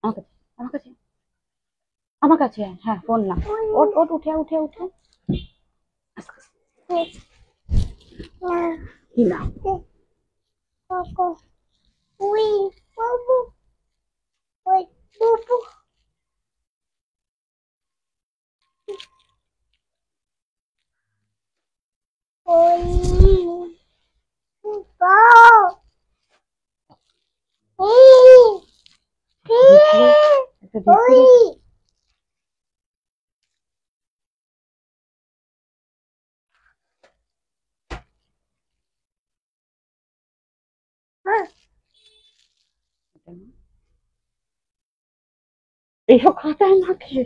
আমার কাছে, আমার কাছে, আমার কাছে, হ্যাঁ ফোন না। ওঠ ওঠ, উঠে উঠে উঠে। আস্তে আস্তে। কি না? একটা দেখি। এইসব খাতায় মাখে।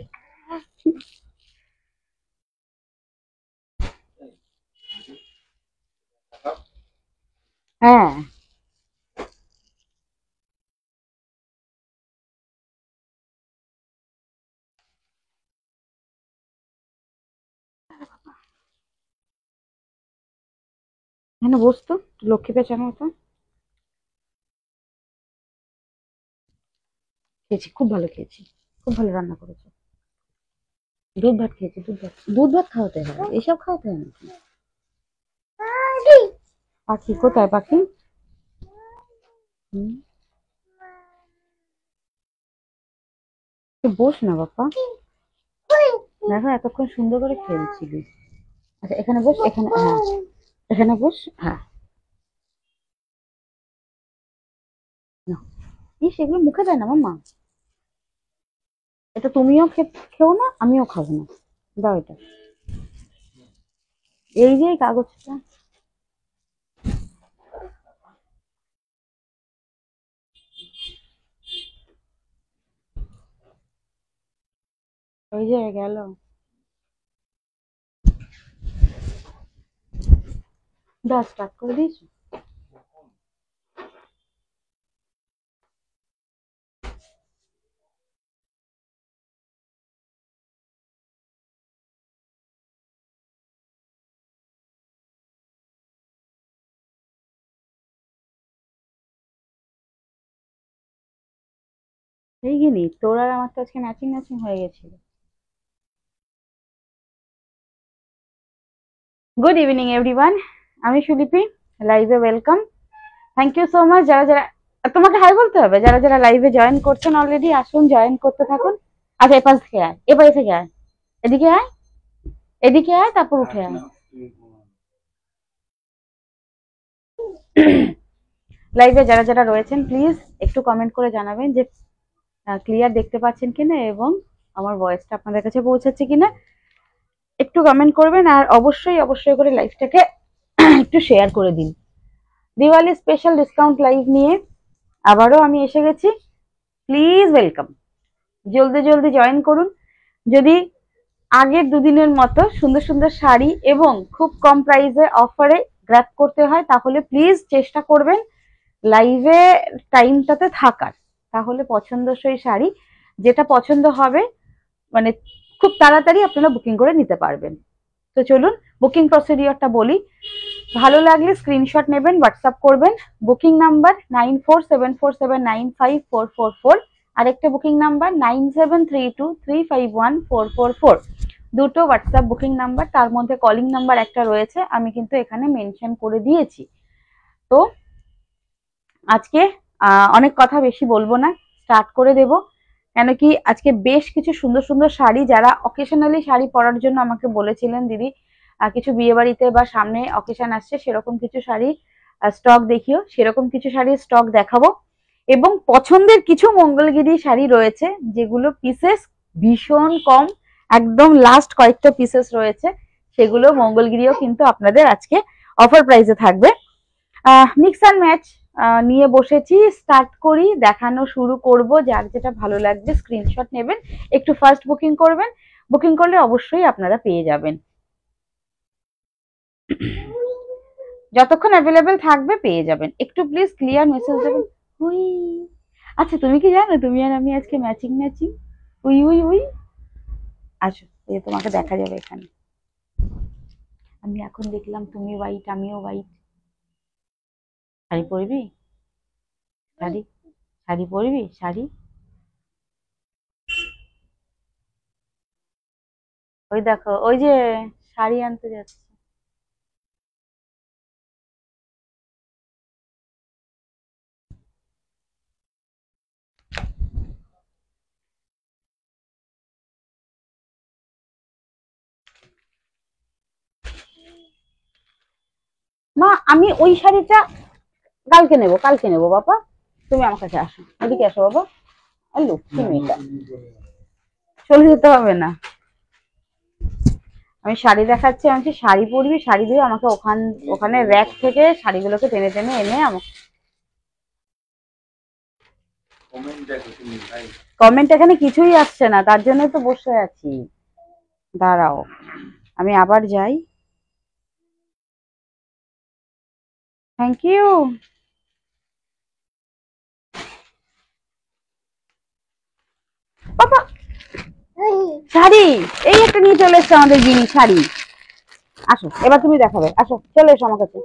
হ্যাঁ, এখানে বসতো লক্ষ্মী পেঁচানোর মতো। খেয়েছি, খুব ভালো খেয়েছি, খুব ভালো রান্না করেছে। দুধ ভাত খেয়েছি, দুধ ভাত, দুধ ভাত খাওয়াতে হয়, এসব খাওয়াতে হয় নাকি? পাখি কোথায় পাখি? হুম, তুই বস না বাপ্পা। দেখো এতক্ষণ সুন্দর করে খেলছিলি। আচ্ছা এখানে বস, এখানে, হ্যাঁ এখানে বস, হ্যাঁ। নাও। ইস, এগুলো মুখে দেয় না মাম্মা। এটা তুমিও খেও না, আমিও খাবো না। দাও এটা। এই যে এই কাগজটা। ওই যে গেল। দাও, স্টার্ট করে দিয়েছো? এই গিনি, তোর আর আমার তো আজকে ম্যাচিং ম্যাচিং হয়ে গেছিল। গুড ইভিনিং এভরিওয়ান, আমি সুলিপি, লাইভে welcome. Thank you so much যারা যারা, তোমাকে হাই বলতে হবে, যারা যারা লাইভে জয়েন করছেন অলরেডি আসুন, জয়েন করতে থাকুন। আচ্ছা এপাশ থেকে আয়, এপাশ থেকে আয়, এদিকে আয়, এদিকে আয়, তারপর উঠে আয়। লাইভে যারা যারা রয়েছেন প্লিজ একটু কমেন্ট করে জানাবেন যে ক্লিয়ার দেখতে পাচ্ছেন কিনা এবং আমার ভয়েসটা আপনাদের কাছে পৌঁছাচ্ছে কিনা। একটু কমেন্ট করবেন আর অবশ্যই অবশ্যই করে লাইভটাকে একটু শেয়ার করে দিন। দিওয়ালি স্পেশাল ডিসকাউন্ট লাইভ নিয়ে আবারও আমি এসে গেছি। প্লিজ ওয়েলকাম, জলদি জলদি জয়েন করুন। যদি আগের দুদিনের মতো সুন্দর সুন্দর শাড়ি এবং খুব কম প্রাইসে অফারে গ্র্যাব করতে হয় তাহলে প্লিজ চেষ্টা করবেন লাইভে টাইমটাতে থাকার। তাহলে পছন্দসই শাড়ি যেটা পছন্দ হবে মানে খুব তাড়াতাড়ি আপনারা বুকিং করে নিতে পারবেন। তো চলুন বুকিং প্রসিডিওরটা বলি। ভালো লাগলে স্ক্রিনশট নেবেন, হোয়াটসঅ্যাপ করবেন। বুকিং নাম্বার 9474795444, আরেকটা বুকিং নাম্বার 9732351444। দুটো হোয়াটসঅ্যাপ বুকিং নাম্বার, তার মধ্যে কলিং নাম্বার একটা রয়েছে, আমি কিন্তু এখানে মেনশন করে দিয়েছি। তো আজকে অনেক কথা বেশি বলবো না, স্টার্ট করে দেব। কেন কি আজকে বেশ কিছু সুন্দর সুন্দর শাড়ি, যারা অকেশনালি শাড়ি পরার জন্য আমাকে বলেছিলেন দিদি কিছু বিয়ে বাড়িতে বা সামনে অকেশন আসছে সেরকম কিছু শাড়ি স্টক দেখিও, সেরকম কিছু শাড়ির স্টক দেখাবো। এবং পছন্দের কিছু মঙ্গলগিরি শাড়ি রয়েছে যেগুলো পিসেস ভীষণ কম, একদম লাস্ট কয়েকটা পিসেস রয়েছে, সেগুলো মঙ্গলগিরিও কিন্তু আপনাদের আজকে অফার প্রাইসে থাকবে। মিক্স অ্যান্ড ম্যাচ নিয়ে বসেছি, স্টার্ট করি, দেখানো শুরু করব। যার যেটা ভালো লাগবে স্ক্রিনশট নেবেন, একটু ফার্স্ট বুকিং করবেন, বুকিং করলে অবশ্যই আপনারা পেয়ে যাবেন। যতক্ষণ অ্যাভেলেবেল থাকবে পেয়ে যাবেন। একটু প্লিজ ক্লিয়ার মেসেজ দেবেন। হুই, আচ্ছা তুমি কি জানো তুমি আর আমি আজকে matching matching. We we we. আসো, এই যে তোমাকে দেখা যাবে এখানে। আমি এখন দেখলাম তুমি হোয়াইট, আমিও হোয়াইট। শাড়ি পরবি? শাড়ি, শাড়ি পরবি? শাড়ি ওই দেখো, ওই যে শাড়ি আনতে যাচ্ছে। মা, আমি ওই শাড়িটা কালকে নেবো বাবা। তুমি আমার কাছে আসো, এদিকে আসো বাবা। আর লক্ষ্মী মেয়েটা, চলে যেতে হবে না। আমি শাড়ি দেখাচ্ছি, আমি বলছি শাড়ি পরবি, শাড়ি দিয়ে আমাকে ওখানে র্যাক থেকে শাড়িগুলোকে টেনে টেনে এনে আমাকে। কমেন্ট এখানে কিছুই আসছে না, তার জন্য তো বসে আছি। দাঁড়াও, আমি আবার যাই। Thank you. বাবা, শাড়ি এই একটা নিয়ে চলে এসছে আমাদের জিনিস, শাড়ি। আসো, এবার তুমি দেখাবে, আসো, চলে এসো আমার কাছে।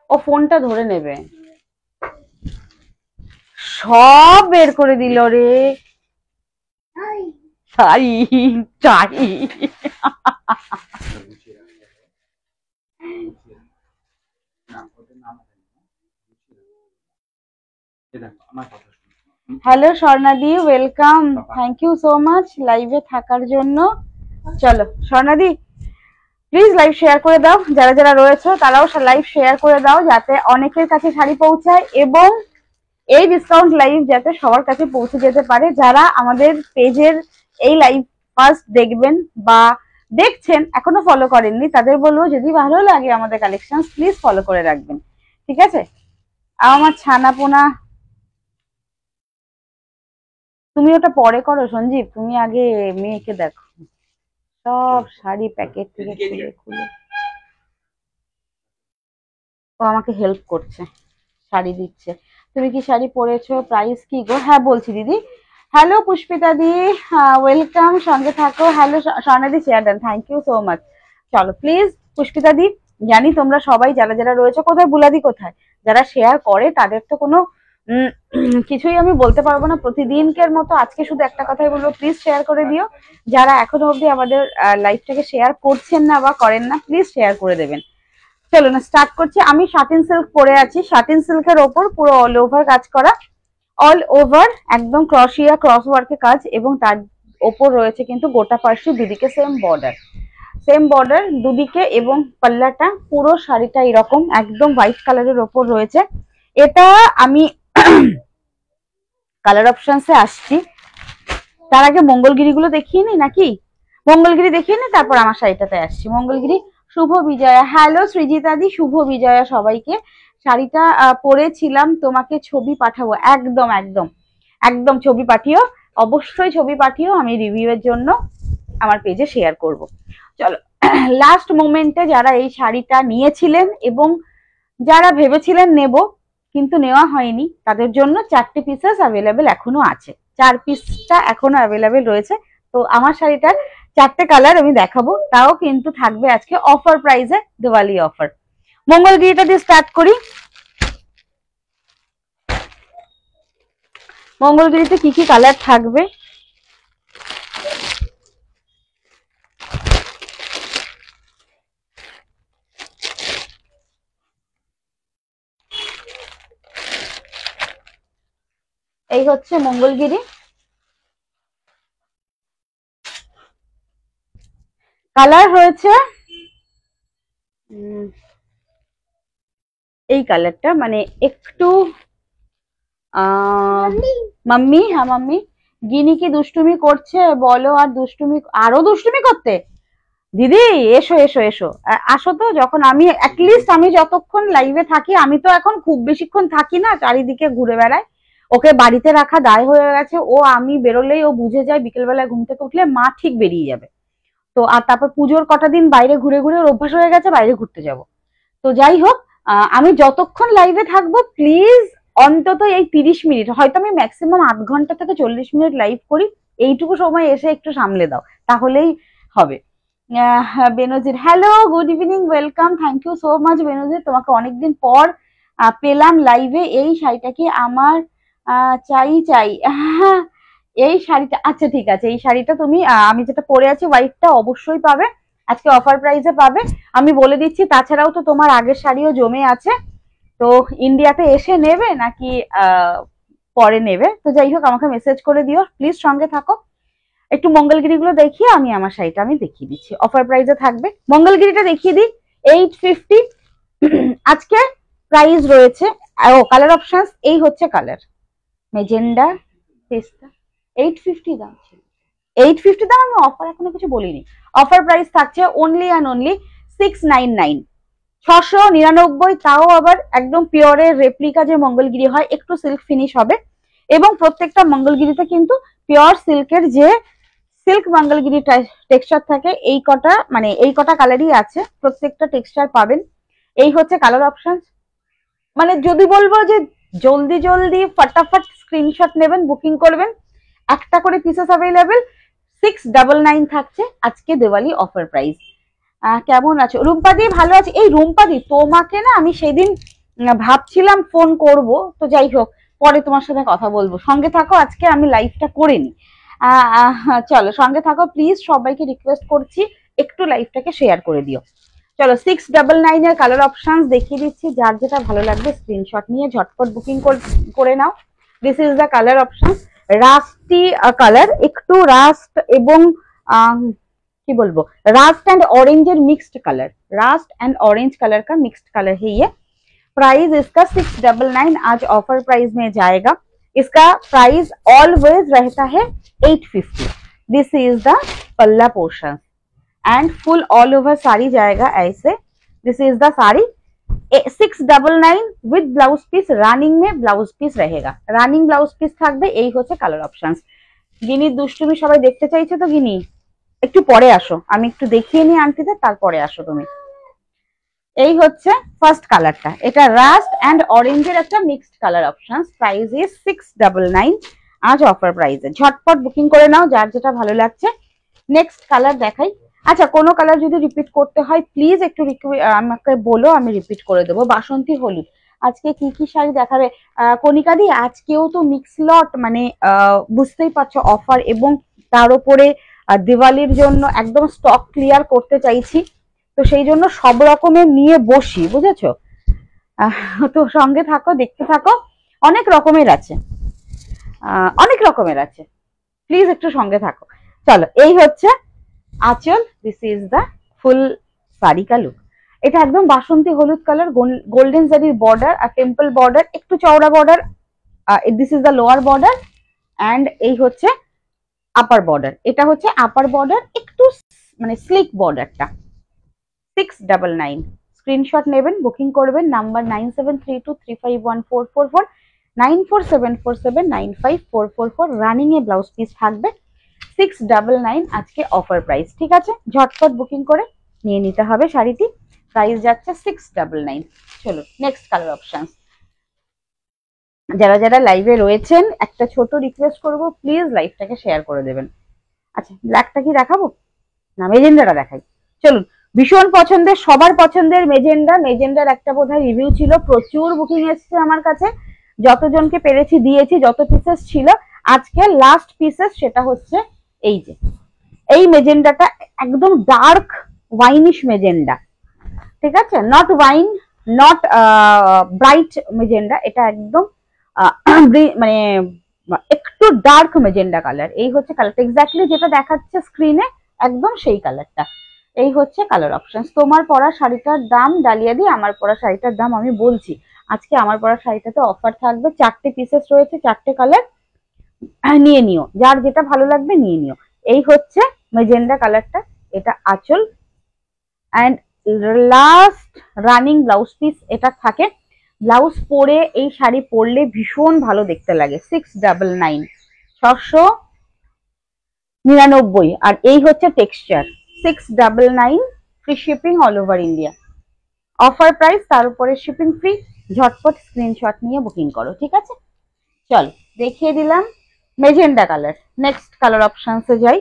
ও ফোনটা ধরে নেবে। সব বের করে দিল রে। শাড়ি, শাড়ি। হ্যালো স্বর্ণাদি, welcome, thank you so much লাইভে থাকার জন্য। চলো স্বর্ণাদি, প্লিজ লাইভ শেয়ার করে দাও, যারা যারা রয়েছে তারাও লাইভ শেয়ার করে দাও, যাতে অনেকের কাছে শাড়ি পৌঁছায় এবং এই ডিসকাউন্ট লাইভ যাতে সবার কাছে পৌঁছে যেতে পারে। যারা আমাদের পেজের এই লাইভ ফার্স্ট দেখবেন বা দেখছেন, এখনো ফলো করেননি, তাদের বলবো যদি ভালো লাগে আমাদের কালেকশন প্লিজ ফলো করে রাখবেন, ঠিক আছে? আমার ছানা পোনা, তুমি ওটা পরে করো সঞ্জীব, তুমি আগে মেয়েকে দেখো। সব শাড়ি প্যাকেট থেকে খুলে খুলে ও আমাকে হেল্প করছে, শাড়ি দিচ্ছে। তুমি কি শাড়ি পরেছো? প্রাইস কি গো? হ্যাঁ বলছি দিদি। হ্যালো পুষ্পিতা দি, ওয়েলকাম, সঙ্গে থাকো। হ্যালো স্বর্ণাদি, share done, thank you so much. চলো প্লিজ পুষ্পিতা দি, জানি তোমরা সবাই যারা যারা রয়েছে, কোথায় বুলাদি কোথায়, যারা শেয়ার করে তাদের তো কোনো কিছুই আমি বলতে পারবো না। প্রতিদিনকের মতো আজকে শুধু একটা কথাই বলবো, প্লিজ শেয়ার করে দিও। যারা এখনো অবধি আমাদের লাইভটাকে শেয়ার করছেন না বা করেন না, প্লিজ শেয়ার করে দেবেন। চলো না, স্টার্ট করছি। আমি সাটিন সিল্ক পরে আছি, সাটিন সিল্কের ওপর পুরো অল ওভার কাজ করা, অল ওভার একদম ক্রসিয়া ক্রস ওয়ার্কের কাজ, এবং তার ওপর রয়েছে কিন্তু গোটা পার্শ্বে দুদিকে সেম বর্ডার দুদিকে, এবং পাল্লাটা পুরো শাড়িটা এরকম একদম হোয়াইট কালারের ওপর রয়েছে। এটা আমি কালার অপশনসে আসছি, তার আগে মঙ্গলগিরি গুলো দেখিয়ে নি নাকি? মঙ্গলগিরি দেখিয়ে নি, তারপর আমার শাড়িটাতে আসছি। মঙ্গলগিরি, শুভ বিজয়া। হ্যালো সৃজিতাদি, শুভ বিজয়া সবাইকে। শাড়িটা পরেছিলাম, তোমাকে ছবি পাঠাবো। একদম একদম একদম ছবি পাঠিও, অবশ্যই ছবি পাঠিও, আমি রিভিউ এর জন্য আমার পেজে শেয়ার করব। চলো, লাস্ট মোমেন্টে যারা এই শাড়িটা নিয়েছিলেন এবং যারা ভেবেছিলেন নেব কিন্তু নেওয়া হয়নি, তাদের জন্য 4টে পিসেস অ্যাভেলেবেল এখনো আছে, 4 পিসটা এখনো অ্যাভেলেবেল রয়েছে। তো আমার শাড়িটার 4টে কালার আমি দেখাবো, তাও কিন্তু থাকবে আজকে অফার প্রাইসে, দিওয়ালি অফার। মঙ্গলগিরিটা দিয়ে স্টার্ট করি। মঙ্গলগিরিতে কি কি কালার থাকবে? এই হচ্ছে মঙ্গলগিরি, কালার হয়েছে এই কালারটা, মানে একটু মাম্মি, হ্যাঁ মাম্মি, গিনি কি দুষ্টুমি করছে বলো? আর দুষ্টুমি, আরো দুষ্টুমি করতে? দিদি এসো এসো এসো, আসো তো। যখন আমি অ্যাটলিস্ট আমি যতক্ষণ লাইভে থাকি, আমি তো এখন খুব বেশিক্ষণ থাকি না, চারিদিকে ঘুরে বেড়ায়। ওকে বাড়িতে রাখা দায় হয়ে গেছে, ও আমি বেরোলেই ও বুঝে যায় বিকেলবেলায় ঘুম থেকে উঠলে মা ঠিক বেরিয়ে যাবে। তো আর তারপর পুজোর কটা দিন বাইরে ঘুরে ঘুরে ওর অভ্যাস হয়ে গেছে বাইরে ঘুরতে যাব। তো যাই হোক, আমি যতক্ষণ লাইভে থাকবো প্লিজ অন্তত এই 30 মিনিট, হয়তো আমি ম্যাক্সিমাম 8 ঘন্টা থেকে 40 মিনিট লাইভ করি, এইটুকু সময় এসে একটু সামলে দাও, তাহলেই হবে। Benazir, hello, good evening, welcome, thank you so much Benazir, তোমাকে অনেকদিন পর পেলাম লাইভে। এই শাড়িটা কি আমার চাই চাই? এই শাড়িটা, আচ্ছা ঠিক আছে, এই শাড়িটা তুমি আমি যেটা পরে আছি হোয়াইটটা অবশ্যই পাবে, আজকে অফার প্রাইসে পাবে, আমি বলে দিচ্ছি। তাছাড়াও তো তোমার আগের শাড়িও জমে আছে, তো ইন্ডিয়াতে এসে নেবে নাকি পরে নেবে, তো যাই হোক আমাকে মেসেজ করে দিও প্লিজ, সঙ্গে থাকো। একটু মঙ্গলগিরি গুলো দেখিয়ে আমি আমার শাড়িটা আমি দেখিয়ে দিচ্ছি, অফার প্রাইসে থাকবে। মঙ্গলগিরিটা দেখিয়ে দিই, 850 আজকে প্রাইস রয়েছে। ও কালার অপশনস এই হচ্ছে কালার, মেজেন্ডা, পেস্তা, 850 দাম ছিল, 850 দাম, আমি অফার এখনো কিছু বলিনি। অফার প্রাইস থাকছে অনলি অ্যান্ড অনলি 699, 699, তাও আবার একদম পিওরের রেপ্লিকা যে মঙ্গলগিরি হয়, একটু সিল্ক ফিনিশ হবে, এবং প্রত্যেকটা মঙ্গলগিরিতে কিন্তু পিওর সিল্কের যে সিল্ক মঙ্গলগিরি টেক্সচার থাকে, এই কটা মানে এই কটা কালারই আছে, প্রত্যেকটা টেক্সচার পাবেন। এই হচ্ছে কালার অপশন। মানে যদি বলবো যে জলদি জলদি ফটাফট স্ক্রিনশট নেবেন, বুকিং করবেন, একটা করে পিসেস অ্যাভেলেবেল, 699 থাকছে আজকে দিওয়ালি অফার প্রাইস। কেমন আছো রুম্পাদি? ভালো আছে। এই রুম্পাদি, তোমাকে না আমি সেদিন ভাবছিলাম ফোন করব, তো যাই হোক পরে তোমার সাথে কথা বলবো, সঙ্গে থাকো, আজকে আমি লাইভটা করে নি। চলো সঙ্গে থাকো প্লিজ, সবাইকে রিকোয়েস্ট করছি একটু লাইভটাকে শেয়ার করে দিও। চলো 699 এর কালার অপশনস দেখিয়ে দিচ্ছি, যার যেটা ভালো লাগবে স্ক্রিনশট নিয়ে ঝটপট বুকিং করে নাও। This is the colour option, rusty colour, একটু রাস্ট এবং কি बोलबो, rust and orange mixed colour, rust and orange colour का मिक्स्ड कलर है ये। प्राइस इसका 699 आज ऑफर प्राइस में जाएगा। इसका प्राइस ऑलवेज रहता है 850। This is the palla portion and full all over sari जाएगा ऐसे। This is the sari 699 with blouse piece, running में ब्लाउज पीस रहेगा, रानिंग ब्लाउज पीस থাকবে। এই হচ্ছে কালার অপশনস। গিনি দুষ্টুমি সবাই দেখতে চাইছে তো গিনি একটু পরে আসো, আমি একটু দেখিয়ে নিই আন্টিদের, তারপরে আসো তুমি। এই হচ্ছে ফার্স্ট কালারটা, এটা রাস্ট এন্ড অরেঞ্জের একটা mixed colour option. Price is 699 আজ অফার প্রাইসে। ঝটপট বুকিং করে নাও যার যেটা ভালো লাগছে। নেক্সট কালার দেখাই। আচ্ছা কোনো কালার যদি রিপিট করতে হয় প্লিজ একটু আমাকে বলো, আমি রিপিট করে দেবো। বাসন্তী হলুদ, আজকে কি কি শাড়ি দেখাবে কণিকাদি? আজকেও তো মিক্স লট, মানে বুঝতেই পারছো অফার, এবং তার উপরে দিওয়ালির জন্য একদম স্টক ক্লিয়ার করতে চাইছি, তো সেই জন্য সব রকমের নিয়ে বসি, বুঝেছো? তো সঙ্গে থাকো, দেখতে থাকো, অনেক রকমের আছে, অনেক রকমের আছে, প্লিজ একটু সঙ্গে থাকো। চলো এই হচ্ছে আঁচল, this is the full sari কা লুক। এটা একদম বাসন্তী হলুদ কালার, গোল্ডেন জারির বর্ডার আর টেম্পল বর্ডার, একটু চওড়া border. This is the lower border and এই হচ্ছে আপার বর্ডার। এটা হচ্ছে আপার বর্ডার, একটু মানে স্লিক বর্ডারটা। 699 স্ক্রিনশট নেবেন, বুকিং করবেন, নাম্বার 9732351444, 9474795444, রানিং এ ব্লাউজ পিস থাকবে। 699 আজকে অফার প্রাইস, ঠিক আছে? ঝটপট বুকিং করে নিয়ে নিতে হবে শাড়িটি, প্রাইস যাচ্ছে 699। চলো নেক্সট কালার অপশনস। যারা যারা লাইভে রয়েছেন একটা ছোট রিকোয়েস্ট করব, প্লিজ লাইভটাকে শেয়ার করে দেবেন। আচ্ছা ব্ল্যাকটা কি দেখাবো না মেজেন্ডাটা দেখাই? চলুন, ভীষণ পছন্দের, সবার পছন্দের মেজেন্ডা। মেজেন্ডার একটা বোধহয় রিভিউ ছিল, প্রচুর বুকিং এসেছে আমার কাছে, যতজনকে পেরেছি দিয়েছি, যত পিসেস ছিল। আজকে লাস্ট পিসেস সেটা হচ্ছে এই যে এই মেজেন্ডাটা, একদম ডার্ক ওয়াইনিশ মেজেন্ডা, ঠিক আছে? Not wine, not bright magenta, এটা একদম মানে একটু ডার্ক মেজেন্ডা কালার। এই হচ্ছে কালারটা, এক্স্যাক্টলি যেটা দেখাচ্ছে স্ক্রিনে একদম সেই কালারটা। এই হচ্ছে কালার অপশন। তোমার পরা শাড়িটার দাম ডালিয়া দি, আমার পরা শাড়িটার দাম আমি বলছি। আজকে আমার পরা শাড়িটাতে অফার থাকবে, 4টে পিসেস রয়েছে, 4টে কালার, নিয়ে নিও, যার যেটা ভালো লাগবে নিয়ে নিও। এই হচ্ছে মেজেন্ডা কালারটা, এটা আঁচল and last running blouse piece এটা থাকে। ব্লাউজ পরে এই শাড়ি পরলে ভীষণ ভালো দেখতে লাগে। 699, 699, আর এই হচ্ছে texture. 699 free shipping all over India, offer price, তার উপরে শিপিং ফ্রি। ঝটপট স্ক্রিনশট নিয়ে বুকিং করো, ঠিক আছে? চল দেখিয়ে দিলাম মেজেন্ডা কালার। নেক্সট কালার অপশনসে যাই,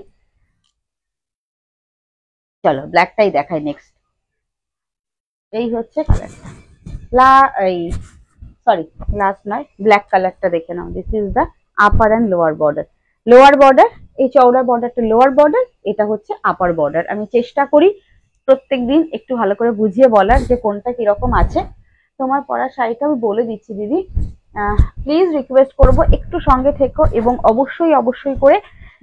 চলো ব্ল্যাকটাই দেখাই নেক্সট। এই হচ্ছে কালারটা, সরি লাস্ট নয়, ব্ল্যাক কালারটা দেখে নাও। This is the upper and lower border. Lower border, এই চওড়া বর্ডারটা লোয়ার বর্ডার, এটা হচ্ছে আপার বর্ডার। আমি চেষ্টা করি প্রত্যেকদিন একটু ভালো করে বুঝিয়ে বলার যে কোনটা কিরকম আছে। তোমার পরা শাড়িটা আমি বলে দিচ্ছি দিদি, প্লিজ রিকোয়েস্ট করব একটু সঙ্গে থেকো, এবং অবশ্যই অবশ্যই করে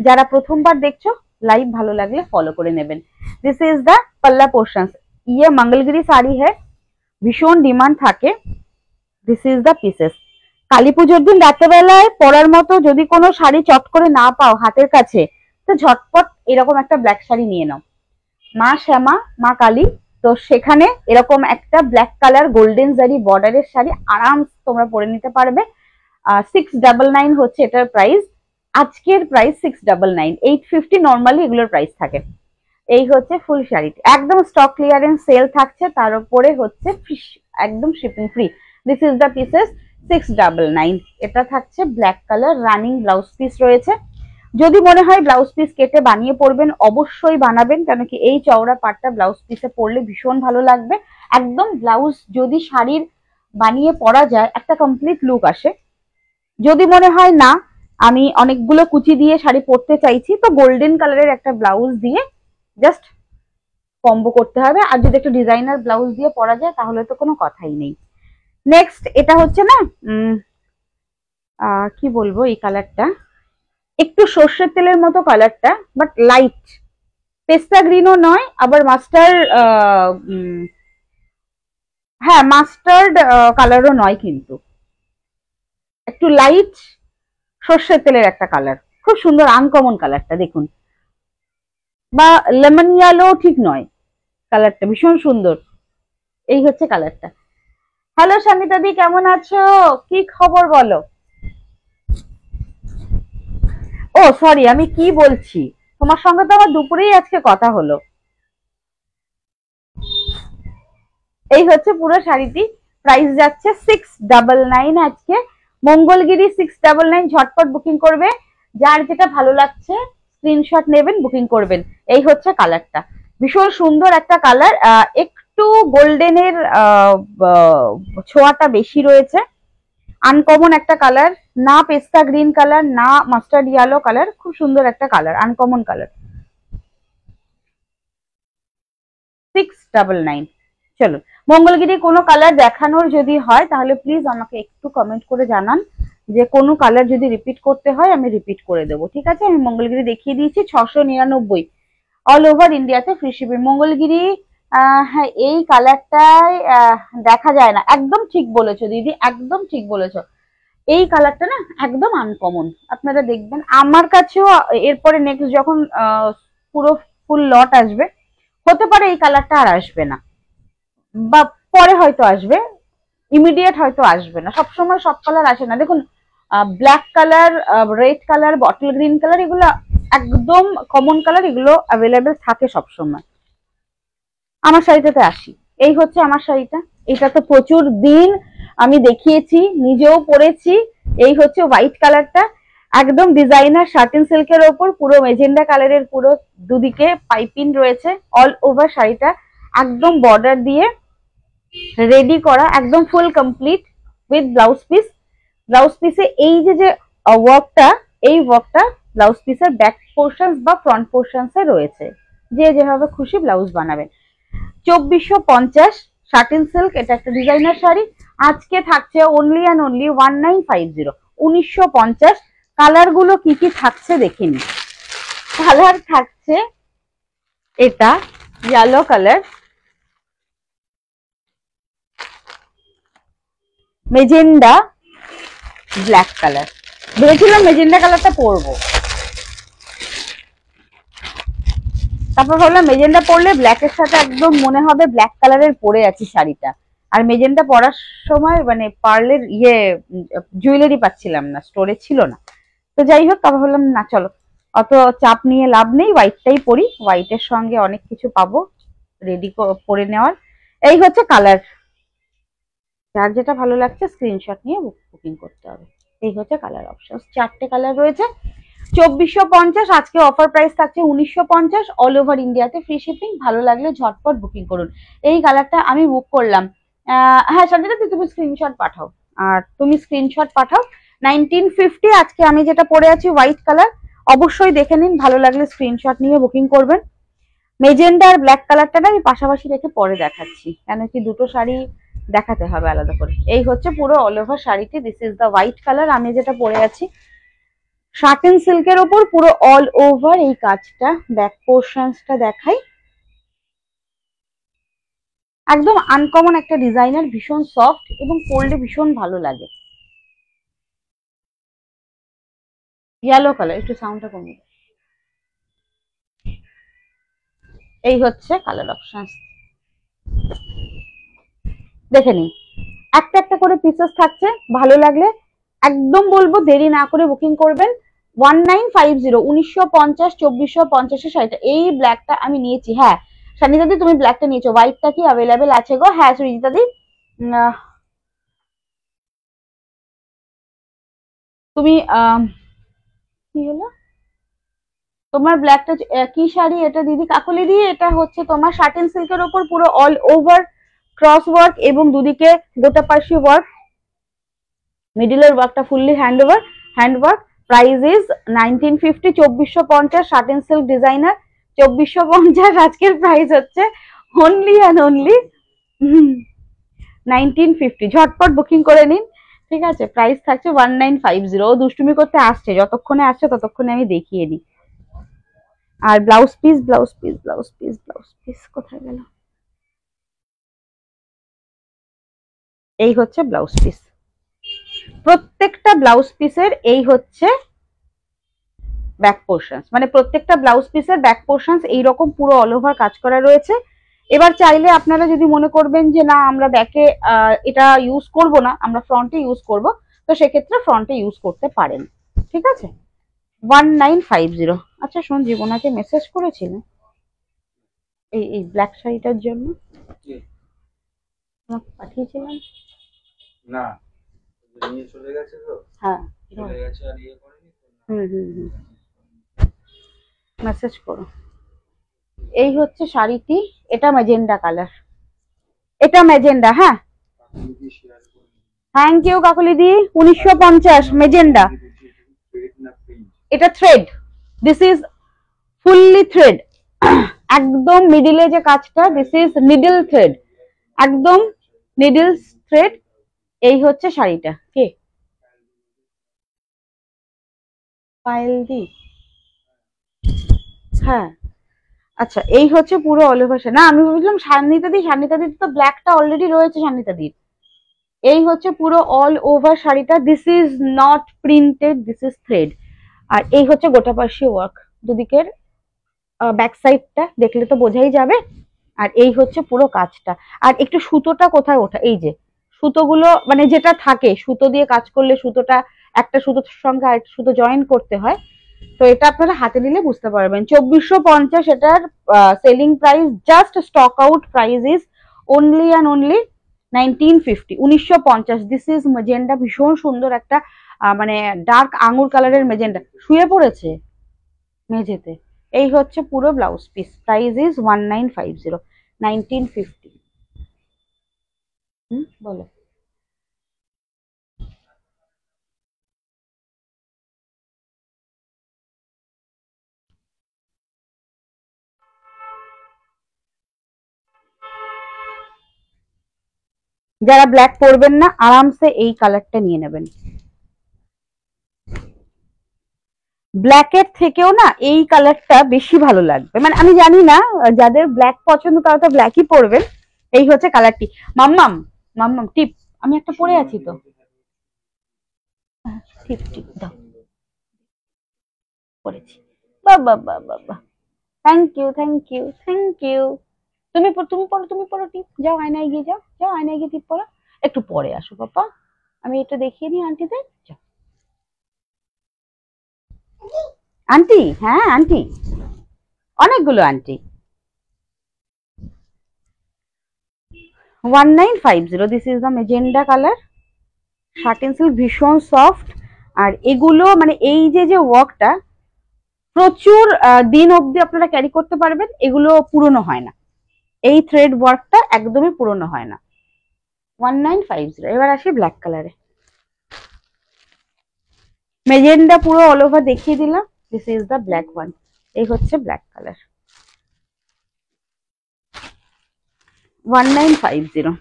যারা প্রথমবার দেখছো লাইভ ভালো লাগলে ফলো করে নেবেন। দিস ইজ দ্য পাল্লা পোর্শন, ইয়ে মঙ্গলগিরি শাড়ি হ্যাঁ, ভীষণ ডিমান্ড থাকে। This is the pieces. Kali পুজোর দিন রাত্রেবেলায় পরার মতো যদি কোনো শাড়ি চট করে না পাও হাতের কাছে, তো ঝটপট এরকম একটা ব্ল্যাক শাড়ি নিয়ে নাও। মা শ্যামা, মা কালী, তো সেখানে এরকম একটা ব্ল্যাক কালার গোল্ডেন জারি বর্ডারের শাড়ি আরাম তোমরা পরে নিতে পারবে। 699 হচ্ছে এটার প্রাইস, আজকের প্রাইস 699, 850 নর্মালি এগুলোর প্রাইস থাকে। এই হচ্ছে ফুল শাড়িটি, একদম স্টক ক্লিয়ারেন্স সেল থাকছে, তার উপরে হচ্ছে একদম shipping free. This is the pieces, 699। এটা থাকছে black colour, running blouse piece রয়েছে। যদি মনে হয় ব্লাউজ পিস কেটে বানিয়ে পরবেন অবশ্যই বানাবেন, কারণ কি এই চওড়া পাটটা ব্লাউজ পিসে পরলে ভীষণ ভালো লাগবে। একদম ব্লাউজ যদি শাড়ির বানিয়ে পরা যায় একটা কমপ্লিট লুক আসে। যদি মনে হয় না আমি অনেকগুলো কুচি দিয়ে শাড়ি পরতে চাইছি, তো গোল্ডেন কালারের একটা ব্লাউজ দিয়ে জাস্ট কম্বো করতে হবে। আর যদি একটা ডিজাইনার ব্লাউজ দিয়ে পরা যায় তাহলে তো কোনো কথাই নেই। নেক্সট এটা হচ্ছে না কি বলবো, এই কালারটা একটু সর্ষের তেলের মতো কালারটা, বাট লাইট, পেস্তা গ্রিনও নয় আবার মাস্টার্ড, হ্যাঁ মাস্টার্ড কালারও নয়, কিন্তু একটু লাইট সর্ষের তেলের একটা কালার, খুব সুন্দর আনকমন কালারটা দেখুন, বা লেমন ইয়েলো ঠিক নয়, কালারটা ভীষণ সুন্দর। এই হচ্ছে কালারটা। হ্যালো সঙ্গীতা দি, কেমন আছো, কি খবর বলো? ও সরি, আমি কি বলছি, তোমার সঙ্গে তো আমার দুপুরেই আজকে কথা হলো। এই হচ্ছে পুরো শাড়িটি, প্রাইস যাচ্ছে 699 আজকে, মঙ্গলগিরি 699। ঝটপট বুকিং করবে, যার যেটা ভালো লাগছে স্ক্রিনশট নেবেন, বুকিং করবেন। এই হচ্ছে কালারটা, ভীষণ সুন্দর একটা কালার, একটু গোল্ডেনের ছোঁয়াটা বেশি রয়েছে, আনকমন একটা কালার, না পেস্তা গ্রিন কালার না মাস্টার্ড ইয়েলো কালার, খুব সুন্দর একটা কালার, আনকমন কালার। 699। চলো, মঙ্গলগিরি কোনো কালার দেখানোর যদি হয় তাহলে প্লিজ আমাকে একটু কমেন্ট করে জানান, যে কোনো কালার যদি রিপিট করতে হয় আমি রিপিট করে দেবো, ঠিক আছে? আমি মঙ্গলগিরি দেখিয়ে দিয়েছি, 699 অল ওভার ইন্ডিয়াতে ফ্রি শিপিং। মঙ্গলগিরি হ্যাঁ, এই কালারটাই দেখা যায় না, একদম ঠিক বলেছো দিদি, একদম ঠিক বলেছো। এই কালারটা না একদম আনকমন, আপনারা দেখবেন আমার কাছেও এরপরে নেক্সট যখন পুরো ফুল লট আসবে, হতে পারে এই কালারটা আর আসবে না, বা পরে হয়তো আসবে, ইমিডিয়েট হয়তো আসবে না, সবসময় সব কালার আসে না। দেখুন black colour, red colour, bottle green colour, এগুলো একদম কমন কালার, এগুলো অ্যাভেলেবেল থাকে সবসময়। আমার শাড়িটাতে আসি, এই হচ্ছে আমার শাড়িটা, এটা তো প্রচুর দিন আমি দেখিয়েছি, নিজেও পরেছি। এই হচ্ছে হোয়াইট কালারটা, একদম ডিজাইনার শার্টিন সিল্কের ওপর পুরো মেজেন্ডা কালারের, পুরো দুদিকে পাইপিং রয়েছে, অল ওভার শাড়িটা একদম বর্ডার দিয়ে রেডি করা, একদম full complete with blouse piece. Blouse পিসে এই যে ওয়ার্কটা, এই ওয়ার্কটা ব্লাউজ পিসের ব্যাক পোর্শন বা ফ্রন্ট পোর্শনসে রয়েছে, যে যেভাবে খুশি ব্লাউজ বানাবেন। 2450 শার্টিন সিল্ক, এটা একটা ডিজাইনার শাড়ি, আজকে থাকছে অনলি অ্যান্ড অনলি 1950, 1950। কালার গুলো কি কি থাকছে দেখে নি। কালার থাকছে এটা yellow colour, magenta, black colour. ভেবেছিলাম মেজেন্ডা কালারটা পরবো, তারপর ভাবলাম মেজেন্ডা পরলে ব্ল্যাকের সাথে একদম মনে হবে ব্ল্যাক কালারের পরে আছি শাড়িটা, আর মেজেন্ডা পরার সময় মানে পার্লের জুয়েলারি পাচ্ছিলাম না, স্টোরে ছিল না। তো যাই হোক, তারপর ভাবলাম না চলো অত চাপ নিয়ে লাভ নেই, হোয়াইটটাই পরি, হোয়াইটের সঙ্গে অনেক কিছু পাবো রেডি করে নেওয়ার। এই হচ্ছে কালার, যার যেটা ভালো লাগছে স্ক্রিনশট নিয়ে বুকিং করতে হবে। এই হচ্ছে কালার অপশন, 4টে কালার রয়েছে। 2450, আজকে অফার প্রাইস থাকছে 1950, অল ওভার ইন্ডিয়াতে ফ্রি শিপিং। ভালো লাগলে ঝটপট বুকিং করুন। এই কালারটা আমি বুক করলাম। হ্যাঁ সঞ্জিতা, তুমি স্ক্রিনশট পাঠাও, আর তুমি স্ক্রিনশট পাঠাও। 1950 আজকে আমি যেটা পরে আছি হোয়াইট কালার, অবশ্যই দেখে নিন, ভালো লাগলে স্ক্রিনশট নিয়ে বুকিং করবেন। মেজেন্ডা আর ব্ল্যাক কালারটা না আমি পাশাপাশি রেখে পরে দেখাচ্ছি, কেন কি দুটো শাড়ি দেখাতে হবে আলাদা করে। এই হচ্ছে পুরো অল ওভার শাড়িটি, this is the white colour. আমি যেটা পরে আছি শার্টেন সিল্কের ওপর পুরো অল ওভার এই কাজটা। ব্যাক পোর্শনসটা দেখাই, একদম আনকমন একটা ডিজাইনার, ভীষণ সফট এবং পরলে ভীষণ ভালো লাগে। ইয়েলো কালার, একটু সাউন্ডটা কমিয়ে। এই হচ্ছে কালার অপশন, দেখে নিন। একটা একটা করে পিসেস থাকছে, ভালো লাগলে একদম বলবো দেরি না করে বুকিং করবেন। 1950, 1950, 2450 শাড়িটা। এই ব্ল্যাকটা আমি নিয়েছি। হ্যাঁ শানিতা দি তুমি ব্ল্যাকটা নিয়েছো, হোয়াইটটা কি অ্যাভেলেবেল আছে গো? হ্যাঁ সুজিতা দি তুমি কি হলো তোমার ব্ল্যাকটা কি শাড়ি এটা দিদি? কাকলি দি এটা হচ্ছে তোমার শার্টেন সিল্কের ওপর পুরো অল ওভার ক্রস ওয়ার্ক এবং দুদিকে গোটা পার্সি ওয়ার্ক, মিডিলের ওয়ার্কটা fully hand work. Price is 1950, 2450 satin silk designer 2450। আজকের প্রাইস হচ্ছে অনলি অ্যান্ড অনলি 1950। ঝটপট বুকিং করে নিন, ঠিক আছে? প্রাইস থাকছে 1950। ও দুষ্টুমি করতে আসছে, যতক্ষণে আসছে ততক্ষণে আমি দেখিয়ে দিই। আর ব্লাউজ পিস কোথায় গেল? এই হচ্ছে ব্লাউজ পিস, প্রত্যেকটা ব্লাউজ পিসের এই হচ্ছে ব্যাক পোর্শনস, মানে প্রত্যেকটা ব্লাউজ পিসের ব্যাক পোর্শনস এইরকম পুরো অল ওভার কাজ করা রয়েছে। এবার চাইলে আপনারা যদি মনে করবেন যে না আমরা ব্যাকে এটা ইউজ করব না, আমরা ফ্রন্টে ইউজ করব, তো সেক্ষেত্রে ফ্রন্টে ইউজ করতে পারেন, ঠিক আছে? 1950। আচ্ছা শোন, জীবনাকে মেসেজ করেছিল এই ব্ল্যাক শাড়িটার জন্য, তোমাকে পাঠিয়েছিলাম না, নিয়ে চলে গেছে তো। হ্যাঁ চলে গেছে আর ইয়ে করেনি। মেসেজ করো। এই হচ্ছে শাড়িটি, এটা ম্যাজেন্ডা কালার, এটা ম্যাজেন্ডা। হ্যাঁ থ্যাংক ইউ কাকলি দি। 1950 ম্যাজেন্ডা, এটা thread, this is fully thread, একদম মিডিলে যে কাজটা, দিস ইজ নিডল থ্রেড, একদম নিডল থ্রেড। এই হচ্ছে শাড়িটা। কে পায়েল দি? হ্যাঁ আচ্ছা, এই হচ্ছে পুরো অল ওভার। না আমি ভাবছিলাম সান্নিতা দি তো ব্ল্যাকটা অলরেডি রয়েছে সান্নিতা দির। এই হচ্ছে পুরো অল ওভার শাড়িটা, this is not printed, this is thread. আর এই হচ্ছে গোটা পার্সি ওয়ার্ক, দুদিকের ব্যাক সাইডটা দেখলে তো বোঝাই যাবে। আর এই হচ্ছে পুরো কাজটা। আর একটু সুতোটা কোথায় ওঠা, এই যে সুতোগুলো মানে যেটা থাকে সুতো দিয়ে কাজ করলে সুতোটা একটা সুতোর সঙ্গে আর সুতো জয়েন করতে হয়, তো এটা আপনারা হাতে নিলে বুঝতে পারবেন। 2450 এটার selling price, just stock out price is only and only 1950, 1950। This is magenta, ভীষণ সুন্দর একটা মানে ডার্ক আঙুর কালারের মেজেন্ডা, শুয়ে পড়েছে মেঝেতে। এই হচ্ছে পুরো ব্লাউজ পিস, প্রাইস ইজ 1950, 1950। বলো। যারা ব্ল্যাক পরবেন না আরামসে এই কালারটা নিয়ে নেবেন। ব্ল্যাকের থেকেও না এই কালারটা বেশি ভালো লাগবে, মানে আমি জানি না যাদের ব্ল্যাক পছন্দ তারা তো ব্ল্যাকই পরবেন। এই হচ্ছে কালারটি। মাম্মাম মাম্মাম টিপ, আমি একটা পরে আছি তো, টিপ টিপ দাও, পরেছি। বাবা বাবা বাবা, thank you thank you thank you. তুমি পড়ো টিপ, যাও আয়নায় গিয়ে যাও আয়নায় গিয়ে টিপ পড়ো। একটু পরে আসো পাপা, আমি এটা দেখিয়ে নিই আন্টিদের। যাও আন্টি, হ্যাঁ আন্টি, অনেকগুলো aunty. 1950, this is the magenta colour, শার্টেন silk, ভীষণ সফট। আর এগুলো মানে এই যে ওয়ার্কটা প্রচুর দিন অবধি আপনারা ক্যারি করতে পারবেন, এগুলো পুরনো হয় না, এই থ্রেড ওয়ার্কটা একদমই পুরনো হয় না। 1950। এবার আসি ব্ল্যাক কালারে, মেজেন্ডা পুরো অল ওভার দেখিয়ে দিলাম। This is the black one. এই হচ্ছে ব্ল্যাক কালার, 1950।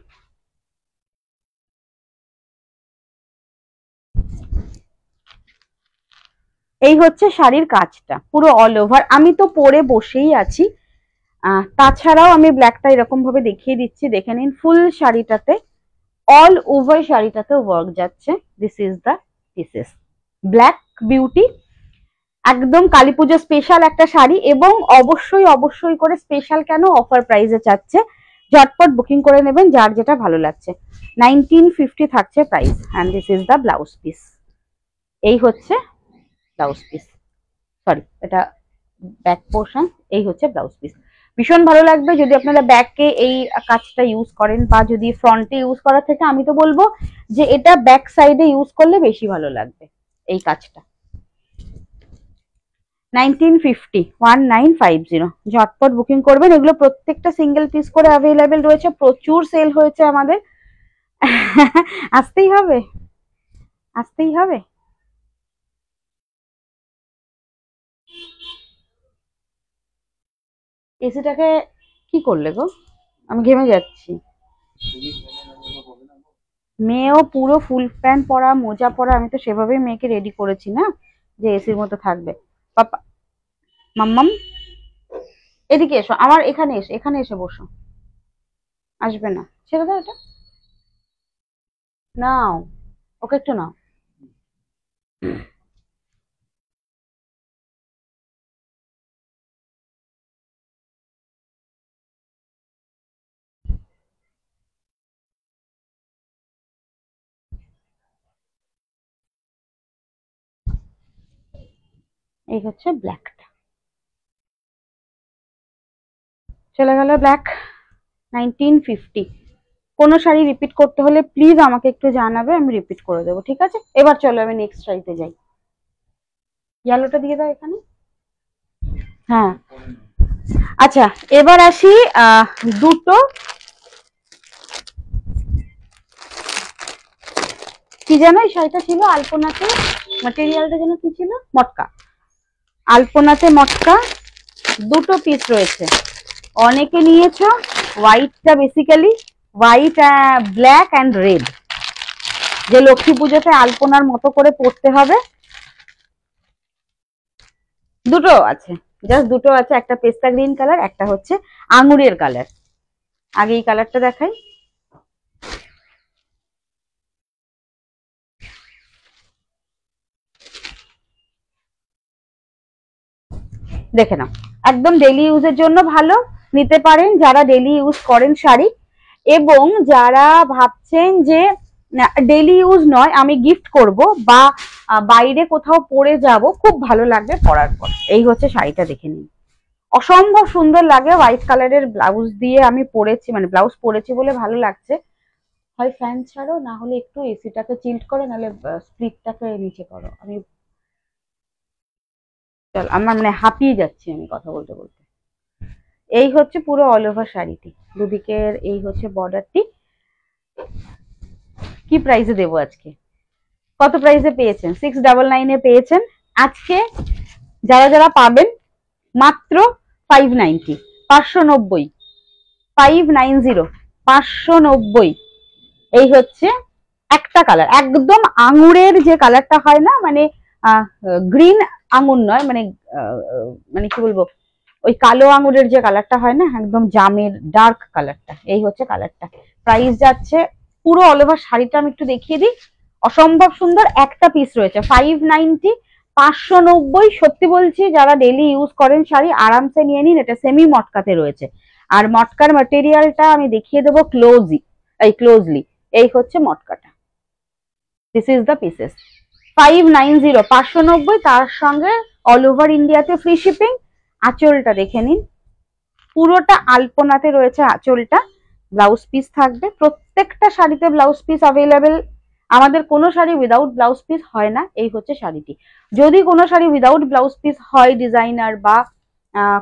এই হচ্ছে শাড়ির কাজটা পুরো অল ওভার। আমি তো পরে বসেই আছি, তাছাড়াও আমি ব্ল্যাকটা এরকম ভাবে দেখিয়ে দিচ্ছি, দেখে নিন। ফুল শাড়িটাতে, অল ওভার শাড়িটাতে ওয়ার্ক যাচ্ছে। This is the pieces, black beauty, একদম কালী পুজো স্পেশাল একটা শাড়ি। এবং অবশ্যই অবশ্যই করে স্পেশাল কেন, অফার প্রাইসে চাচ্ছে, ঝটপট বুকিং করে নেবেন যার যেটা ভালো লাগছে। 1950 থাকছে price. And this is the blouse piece. এই হচ্ছে ব্লাউজ পিস, সরি এটা ব্যাক পোর্শন। এই হচ্ছে ব্লাউজ পিস। ভীষণ ভালো লাগবে যদি আপনারা ব্যাকে এই কাজটা ইউজ করেন, বা যদি ফ্রন্টে ইউজ করার থেকে আমি তো বলবো যে এটা ব্যাক সাইডে ইউজ করলে বেশি ভালো লাগবে এই কাজটা। 1950, 1950, ঝটপট বুকিং করবেন। এগুলো প্রত্যেকটা সিঙ্গেল পিস করে অ্যাভেলেবেল রয়েছে, প্রচুর সেল হয়েছে আমাদের। আসতেই হবে, আসতেই হবে। এসিটাকে কি করলে গো, আমি ঘেমে যাচ্ছি। মেয়েও পুরো ফুল প্যান্ট পরা, মোজা পরা, আমি তো সেভাবেই মেয়েকে রেডি করেছি না যে এসির মতো থাকবে। পাপা, মাম্মাম এদিকে এসো, আমার এখানে এসে, এখানে এসে বসো। আসবে না, ছেড়ে দাও এটা, নাও ওকে একটু নাও। এই হচ্ছে ব্ল্যাকটা, চলে গেল ব্ল্যাক। 1950। কোনো শাড়ি রিপিট করতে হলে প্লিজ আমাকে একটু জানাবে, আমি রিপিট করে দেবো, ঠিক আছে? এবার চলো আমি নেক্সট শাড়িতে যাই। ইয়েলোটা দিয়ে দাও এখানে। হ্যাঁ আচ্ছা, এবার আসি দুটো, কি যেন এই শাড়িটা ছিল আলপনাতে, ম্যাটেরিয়ালটা যেন কি ছিল, মটকা, আলপনাতে মটকা। দুটো পিস রয়েছে, অনেকে নিয়েছো। হোয়াইটটা basically white, black and red, যে লক্ষ্মী পুজোতে আলপনার মতো করে পরতে হবে। দুটো আছে, জাস্ট দুটো আছে, একটা পেস্তা গ্রিন কালার, একটা হচ্ছে আঙুরের কালার। আগে এই কালারটা দেখাই। দেখে নাও, একদম ডেলি ইউজের জন্য ভালো, নিতে পারেন যারা ডেলি ইউজ করেন শাড়ি, এবং যারা ভাবছেন যে ডেলি ইউজ নয় আমি গিফট করব, বা বাইরে কোথাও পরে যাব, খুব ভালো লাগবে পরার পর। এই হচ্ছে শাড়িটা, দেখে নিন, অসম্ভব সুন্দর লাগে। হোয়াইট কালারের ব্লাউজ দিয়ে আমি পরেছি, মানে ব্লাউজ পরেছি বলে ভালো লাগছে। হয় ফ্যান ছাড়ো, না হলে একটু এসিটাকে চিল্ড করো, নাহলে স্প্লিটটাকে নিচে করো। আমি চল, আমার মানে হাঁপিয়ে যাচ্ছি আমি কথা বলতে বলতে। এই হচ্ছে পুরো অল ওভার শাড়িটি, দুদিকের এই হচ্ছে বর্ডারটি। কি প্রাইসে দেবো আজকে, কত প্রাইসে পেয়েছেন? 699 পেয়েছেন আজকে। যারা যারা পাবেন মাত্র 590, 590, 590, 590। এই হচ্ছে একটা কালার, একদম আঙুরের যে কালারটা হয় না, মানে গ্রিন আঙুর নয়, মানে মানে কি বলবো, ওই কালো আঙুরের যে কালারটা হয় না, একদম জামের ডার্ক কালারটা। এই হচ্ছে কালারটা। প্রাইস যাচ্ছে পুরো অল ওভার শাড়িটা আমি একটু দেখিয়ে দিই, অসম্ভব সুন্দর। একটা পিস রয়েছে 590, 590। সত্যি বলছি, যারা ডেলি ইউজ করেন শাড়ি আরামসে নিয়ে নিন। এটা সেমি মটকাতে রয়েছে, আর মটকার ম্যাটেরিয়ালটা আমি দেখিয়ে দেবো ক্লোজলি। এই হচ্ছে মটকাটা, দিস ইজ দ্য পিসেস। 590, 590, তার সঙ্গে অল ওভার ইন্ডিয়াতে ফ্রি শিপিং। আঁচলটা দেখে নিন, পুরোটা আলপনাতে রয়েছে আঁচলটা। ব্লাউজ পিস থাকবে, প্রত্যেকটা শাড়িতে ব্লাউজ পিস অ্যাভেলেবেল। আমাদের কোনো শাড়ি উইদাউট ব্লাউজ পিস হয় না। এই হচ্ছে শাড়িটি। যদি কোনো শাড়ি উইদাউট ব্লাউজ পিস হয়, ডিজাইনার বা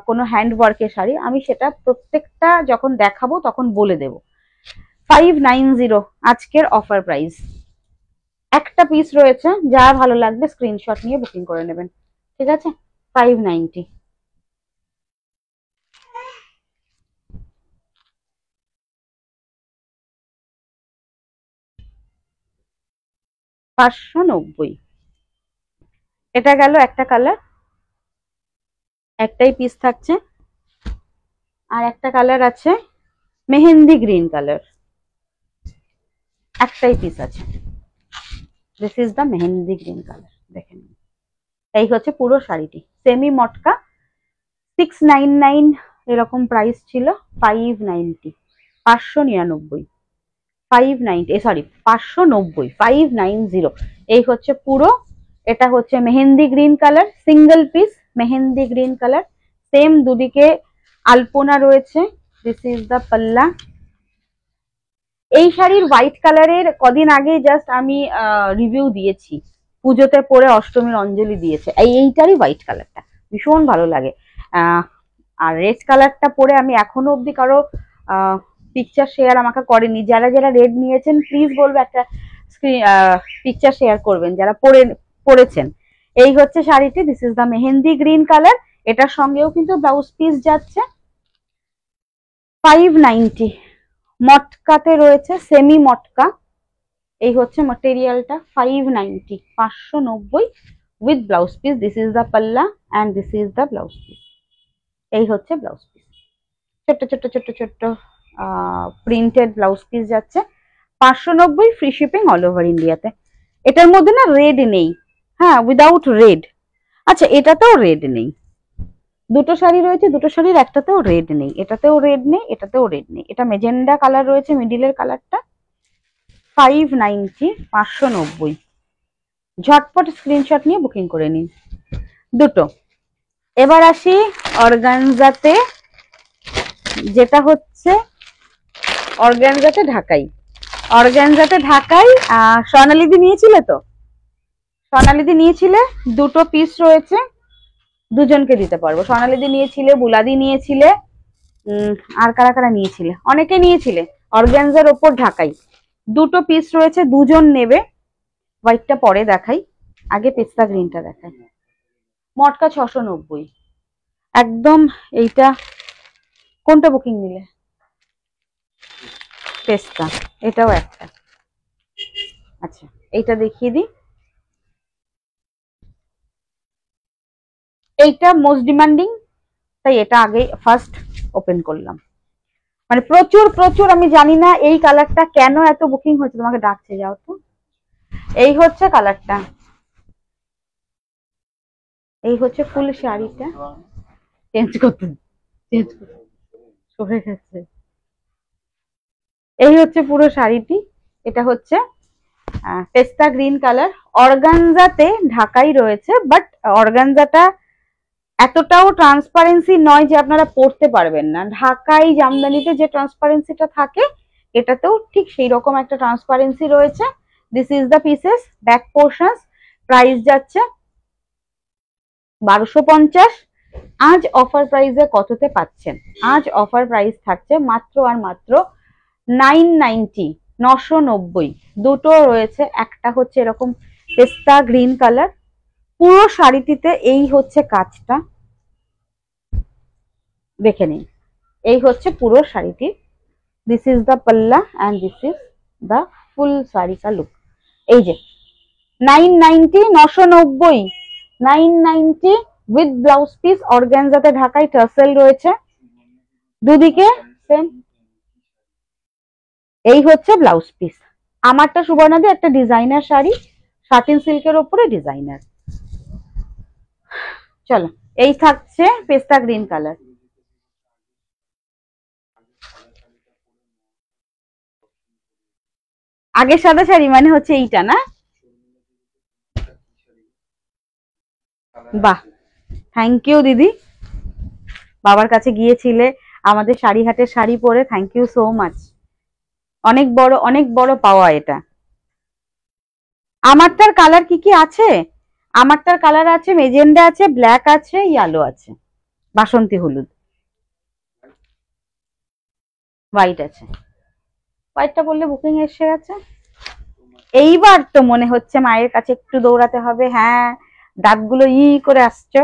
কোনো হ্যান্ডওয়ার্কের শাড়ি, আমি সেটা প্রত্যেকটা যখন দেখাবো তখন বলে দেব। 590 আজকের অফার প্রাইস। একটা পিস রয়েছে, যা ভালো লাগবে স্ক্রিনশট নিয়ে বুকিং করে নেবেন, ঠিক আছে? 590। $590। এটা গেল একটা কালার, একটাই পিস থাকছে। আর একটা কালার আছে মেহেন্দি গ্রিন কালার, একটাই পিস আছে। This is the mehendi green colour, দেখে নিন। এই হচ্ছে পুরো শাড়িটি, সেমি মটকা, 699 এরকম প্রাইস ছিল, 590, 599, 590, সরি 590, 590। এই হচ্ছে পুরো, এটা হচ্ছে mehendi green colour, single piece mehendi green colour, same দুদিকে আলপনা রয়েছে। দিস ইজ দ্য পাল্লা। এই শাড়ির হোয়াইট কালারের কদিন আগে জাস্ট আমি রিভিউ দিয়েছি, পুজোতে পরে অষ্টমীর অঞ্জলি দিয়েছে। এইটারই হোয়াইট কালারটা ভীষণ ভালো লাগে। আর রেড কালারটা পরে আমি এখনো অবধি কারো পিকচার শেয়ার আমাকে করেনি। যারা যারা রেড নিয়েছেন প্লিজ বলবো একটা পিকচার শেয়ার করবেন যারা পরেছেন। এই হচ্ছে শাড়িটি, this is the mehendi green colour. এটার সঙ্গেও কিন্তু ব্লাউজ পিস যাচ্ছে। 590, মটকাতে রয়েছে, সেমি মটকা। এই হচ্ছে ম্যাটেরিয়ালটা, 590, 590 with blouse piece. This is the পাল্লা and this is the blouse piece. এই হচ্ছে ব্লাউজ পিস, ছোট্ট ছোট্ট ছোট্ট ছোট্ট প্রিন্টেড ব্লাউজ পিস যাচ্ছে। 590, ফ্রি শিপিং অল ওভার ইন্ডিয়াতে। এটার মধ্যে না রেড নেই, হ্যাঁ উইদাউট রেড। আচ্ছা, এটাতেও রেড নেই। দুটো শাড়ি রয়েছে, দুটো শাড়ির একটাতেও রেড নেই, এটাতেও রেড নেই, এটাতেও রেড নেই। এটা মেজেন্ডা কালার রয়েছে, মিডিলের কালারটা। 590, 590। ঝটপট স্ক্রিনশট নিয়ে বুকিং করে নিন দুটো। এবার আসি অর্গানজাতে, যেটা হচ্ছে অর্গানজাতে ঢাকাই। অর্গানজাতে ঢাকাই স্বর্ণালিদি নিয়েছিলে তো? স্বর্ণালিদি নিয়েছিলে, দুটো পিস রয়েছে, দুজনকে দিতে পারবো। স্বর্ণালিদি নিয়েছিলে, বুলাদি নিয়েছিলে, আর কারা কারা নিয়েছিলে? অনেকে নিয়েছিলে। অর্গানজার ওপর ঢাকাই, দুটো পিস রয়েছে, দুজন নেবে। হোয়াইটটা পরে দেখাই, আগে পেস্তা গ্রিনটা দেখাই। মটকা 690 একদম। এইটা কোনটা বুকিং নিলে? পেস্তা, এটাও একটা। আচ্ছা, এইটা দেখিয়ে দিই। এইটা মোস্ট ডিমান্ডিং, তাই এটা আগে ফার্স্ট ওপেন করলাম। মানে প্রচুর প্রচুর, আমি জানি না এই কালারটা কেন এত বুকিং হচ্ছে। তোমাকে ডাকছে, যাও তো। এই হচ্ছে কালারটা, এই হচ্ছে ফুল শাড়িটা। চেঞ্জ করতে সরে গেছে। এই হচ্ছে পুরো শাড়িটি। এটা হচ্ছে পেস্তা গ্রিন কালার। অর্গানজাতে ঢাকাই রয়েছে, বাট অর্গানজাটা এতটাও ট্রান্সপারেন্সি নয় যে আপনারা পড়তে পারবেন না। ঢাকাই জামদানিতে যে ট্রান্সপারেন্সিটা থাকে, এটাতেও ঠিক সেই রকম একটা ট্রান্সপারেন্সি রয়েছে। This is the pieces, back portions. Price যাচ্ছে 1250। আজ অফার প্রাইসে কততে পাচ্ছেন? আজ অফার প্রাইস থাকছে মাত্র আর মাত্র 990, 990। দুটো রয়েছে, একটা হচ্ছে এরকম পেস্তা গ্রিন কালার। পুরো শাড়িটিতে এই হচ্ছে কাজটা, দেখে নিন। এই হচ্ছে পুরো শাড়িটি। দিস ইজ দ্য পাল্লা অ্যান্ড দিস ইজ দ্য ফুল শাড়ি কা লুক। এই যে 990, 990, 990 উইথ ব্লাউজ পিস। অর্গানজাতে ঢাকাই, টার্সেল রয়েছে দুদিকে সেম। এই হচ্ছে ব্লাউজ পিস। আমারটা সুবর্ণাদি একটা ডিজাইনার শাড়ি, সাটিন সিল্কের ওপরে ডিজাইনার। চলো, এই থাকছে পেস্তা গ্রিন কালার। আগে সাদা শাড়ি মানে হচ্ছে এইটা না? বাহ, থ্যাংক ইউ দিদি। বাবার কাছে গিয়েছিলে আমাদের শাড়িহাটের শাড়ি পরে, থ্যাংক ইউ সো মাচ। অনেক বড় পাওয়া এটা। আমারটার কালার কি কি আছে? আমারটার কালার আছে মেজেন্ডা আছে, ব্ল্যাক আছে, ইয়েলো আছে, বাসন্তী হলুদ, হোয়াইট আছে। হোয়াইটটা বললে বুকিং এসে গেছে। এইবার তো মনে হচ্ছে মায়ের কাছে একটু দৌড়াতে হবে। হ্যাঁ, দাঁতগুলো ই করে আসছে।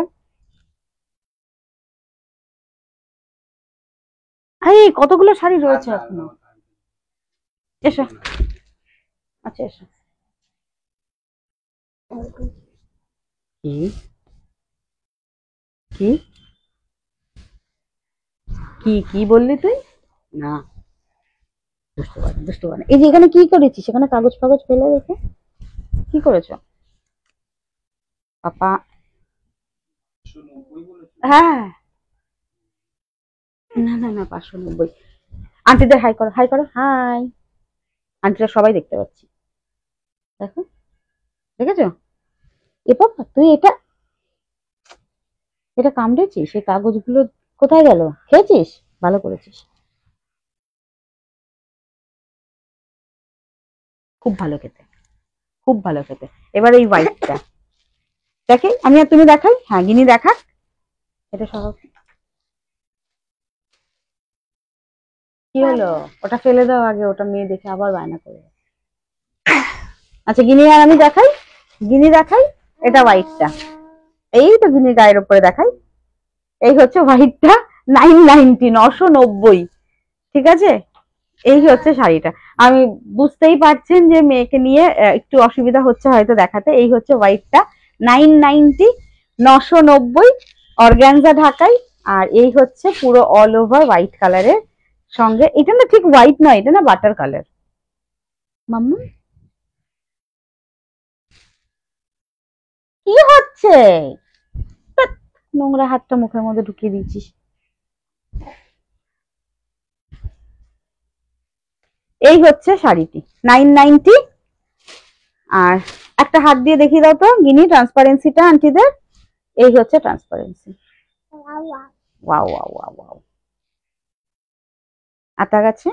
এই কতগুলো শাড়ি রয়েছে এখনো। এসো, আচ্ছা এসো। কি কি কি কি বললি তুই? না, বুঝতে পারি বুঝতে পারি। এই যে এখানে কি করেছিস? এখানে কাগজ ফাগজ ফেলে রেখে কি করেছো পাপা? 190 বলেছিল। হ্যাঁ, না না না, 590। আন্টিদের হাই করো, হাই করো, হাই। আন্টিরা সবাই দেখতে পাচ্ছি, দেখো, দেখেছো? এ পাপা তুই এটা এটা কামড়েছিস? এই কাগজগুলো কোথায় গেল? খেয়েছিস? ভালো করেছিস, খুব ভালো খেতে, খুব ভালো খেতে। এবার এই হোয়াইটটা দেখে আমি আর তুমি দেখাই। হ্যাঁ, গিনি দেখা। এটা সব কি হলো? ওটা ফেলে দাও আগে, ওটা মেয়ে দেখে আবার বায়না করে। আচ্ছা, গিনি আর আমি দেখাই, গিনি দেখাই। এটা হোয়াইটটা, এই তো গিনির গায়ের উপরে দেখাই। এই হচ্ছে হোয়াইটটা, 990, 990। ঠিক আছে, এই হচ্ছে শাড়িটা। আমি বুঝতেই পারছেন যে মেয়েকে নিয়ে একটু অসুবিধা হচ্ছে হয়তো দেখাতে। এই হচ্ছে হোয়াইটটা, 990, 990, অর্গানজা ঢাকাই। আর এই হচ্ছে পুরো অল ওভার হোয়াইট কালারের সঙ্গে। এটা না ঠিক হোয়াইট নয়, এটা না বাটার কালার। মাম্মা কি হচ্ছে? ধ্যাৎ, নোংরা হাতটা মুখের মধ্যে ঢুকিয়ে দিয়েছিস। এই হচ্ছে শাড়িটি, 990। আর একটা হাত দিয়ে দেখিয়ে দাও তো গিনি ট্রান্সপারেন্সিটা আন্টিদের। এই হচ্ছে transparency. Wow wow wow wow. আতা গাছে,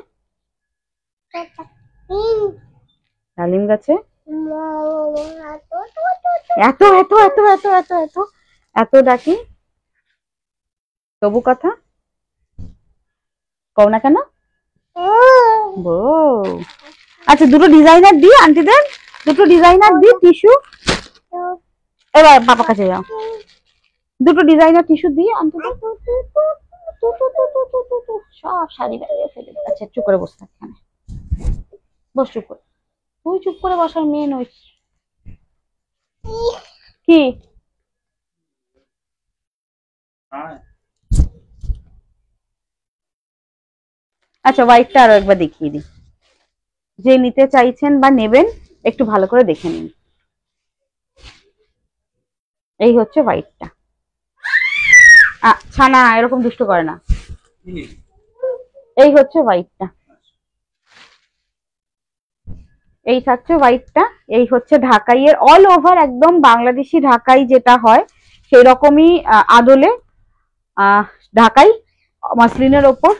ডালিম গাছে এত এত এত এত এত এত এত ডাকি, তবু কথা কও না কেন? বউ, আচ্ছা দুটো ডিজাইনার দি আন্টিদের, দুটো ডিজাইনার দি টিস্যু। এবার বাবা কাছে যাও, দুটো ডিজাইনার টিস্যু দিয়ে আন্টিদের। সব শাড়ি বেরিয়ে ফেলে। আচ্ছা চুপ করে বসে থাক এখানে, বস চুপ করে। তুই চুপ করে বসার মেয়ে নইস। কি? হ্যাঁ, আচ্ছা হোয়াইটটা আরো একবার দেখিয়ে দিই, যে নিতে চাইছেন বা নেবেন একটু ভালো করে দেখে নিন। এই হচ্ছে হোয়াইটটা। ছানা এরকম দুষ্ট করে না। এই হচ্ছে হোয়াইটটা, এই থাকছে হোয়াইটটা। এই হচ্ছে ঢাকাইয়ের অল ওভার একদম বাংলাদেশি ঢাকাই যেটা হয় সেই রকমই আদলে ঢাকাই মাসলিনের ওপর।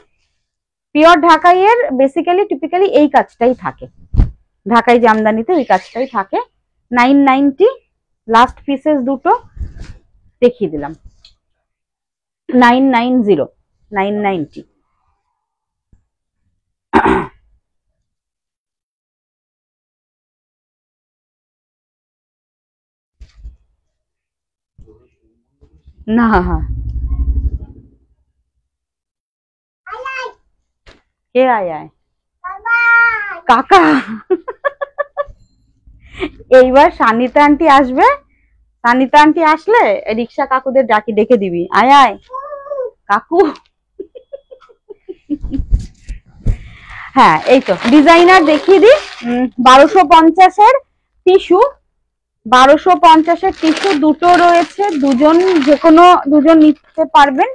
পিওর ঢাকাইয়ের বেসিক্যালি টিপিক্যালি এই কাজটাই থাকে, ঢাকাই জামদানিতে ওই কাজটাই থাকে। 990, লাস্ট পিসেস দুটো দেখিয়ে দিলাম। 990, 990। না, কে আয় আয়? কাকা। এইবার সানিতা আন্টি আসবে, সানিতা আন্টি আসলে রিক্সা কাকুদের ডাকি ডেকে দিবি, আয় আয় কাকু। হ্যাঁ এই তো ডিজাইনার দেখিয়ে দিই। 1250-এর টিস্যু, 1250-এর টিস্যু দুটো রয়েছে, দুজন যে কোনো দুজন নিতে পারবেন।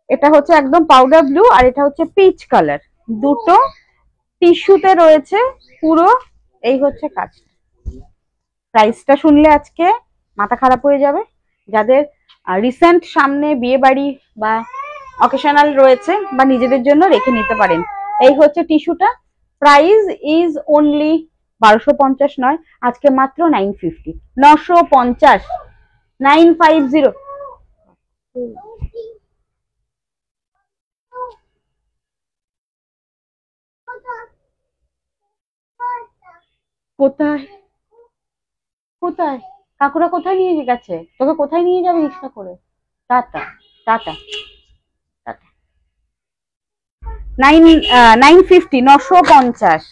এটা হচ্ছে একদম পাউডার ব্লু আর এটা হচ্ছে পিচ কালার, দুটো টিস্যুতে রয়েছে পুরো। এই হচ্ছে কাজ। প্রাইসটা শুনলে আজকে মাথা খারাপ হয়ে যাবে। যাদের রিসেন্ট সামনে বিয়ে বাড়ি বা অকেশনাল রয়েছে বা নিজেদের জন্য রেখে নিতে পারেন। এই হচ্ছে টিস্যুটা। প্রাইস ইজ অনলি 1250 নয়, আজকে মাত্র 950, 950, 950। কোথায় কোথায় কাকুরা কোথায় নিয়ে গেছে? তোকে কোথায় নিয়ে যাবে রিক্সা করে? Tata, tata, tata. 950 950,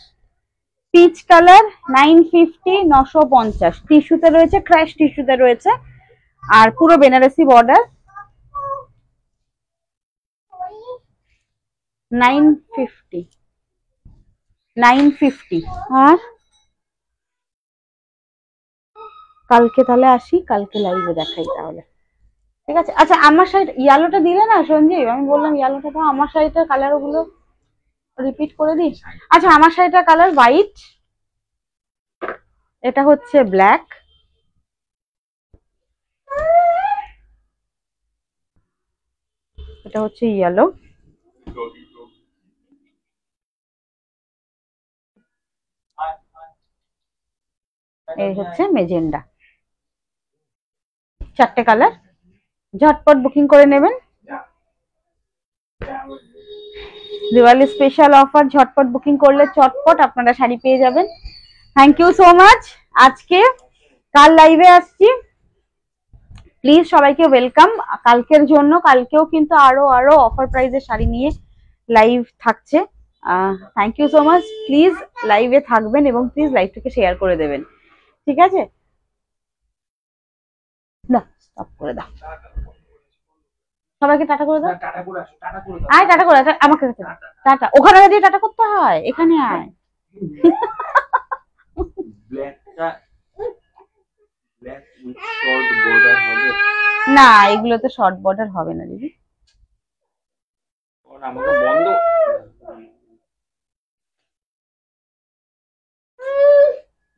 peach colour 950 950, টিস্যুতে রয়েছে, ক্র্যাশ টিস্যুতে রয়েছে, আর পুরো বেনারসি বর্ডার। 950 950। আর কালকে তাহলে আসি, কালকে লাইভে দেখাই তাহলে, ঠিক আছে? আচ্ছা আমার শাড়ি ইয়েলোটা দিলে না সঞ্জীব, আমি বললাম ইয়েলোটা তো, আমার শাড়িটার কালার গুলো রিপিট করে দিই। আচ্ছা আমার শাড়িটার কালার হোয়াইট, এটা হচ্ছে ব্ল্যাক, এটা হচ্ছে ইয়েলো, এই হচ্ছে মেজেন্ডা। চারটে কালার, ঝটপট বুকিং করে নেবেন। দিওয়ালি স্পেশাল অফার, ঝটপট বুকিং করলে চটপট আপনারা শাড়ি পেয়ে যাবেন। Thank you so much. আজকে কাল লাইভে আসছি, প্লিজ সবাইকে ওয়েলকাম কালকের জন্য। কালকেও কিন্তু আরো আরো অফার প্রাইজের শাড়ি নিয়ে লাইভ থাকছে। Thank you so much. Please লাইভে থাকবেন এবং প্লিজ লাইভটাকে শেয়ার করে দেবেন, ঠিক আছে? না স্টপ করে দাও, সবাইকে টাটা করে দাও। আয় টাটা করে, আমাকে টাটা, ওখানে দিয়ে টাটা করতে হয়, এখানে আয়। না এগুলোতে শর্ট বর্ডার হবে না দিদি। আমাকে বন্ধ